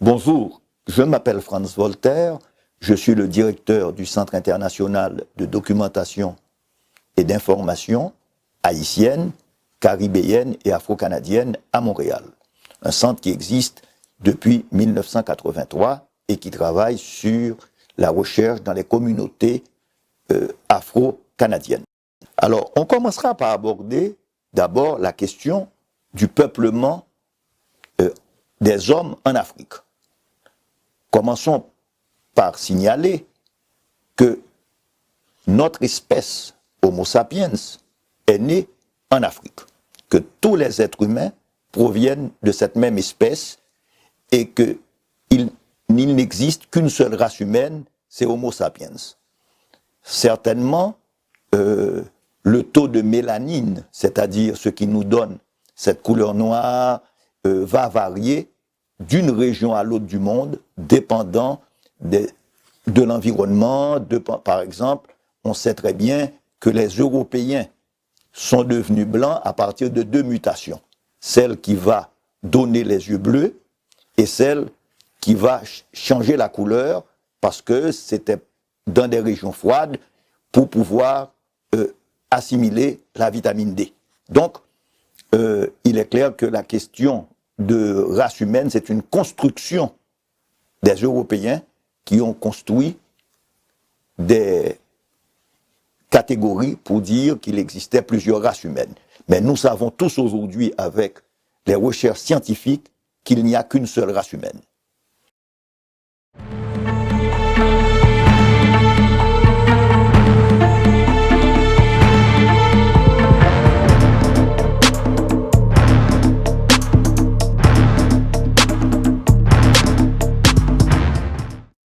Bonjour, je m'appelle Franz Voltaire, je suis le directeur du Centre international de documentation et d'information haïtienne, caribéenne et afro-canadienne à Montréal. Un centre qui existe depuis 1983 et qui travaille sur la recherche dans les communautés afro-canadiennes. Alors, on commencera par aborder d'abord la question du peuplement des hommes en Afrique. Commençons par signaler que notre espèce Homo sapiens est née en Afrique, que tous les êtres humains proviennent de cette même espèce et qu'il n'existe qu'une seule race humaine, c'est Homo sapiens. Certainement, le taux de mélanine, c'est-à-dire ce qui nous donne cette couleur noire, va varier d'une région à l'autre du monde, dépendant de l'environnement. Par exemple, on sait très bien que les Européens sont devenus blancs à partir de deux mutations. Celle qui va donner les yeux bleus et celle qui va changer la couleur parce que c'était dans des régions froides pour pouvoir assimiler la vitamine D. Donc, il est clair que la question de race humaine, c'est une construction des Européens qui ont construit des catégories pour dire qu'il existait plusieurs races humaines. Mais nous savons tous aujourd'hui, avec les recherches scientifiques, qu'il n'y a qu'une seule race humaine.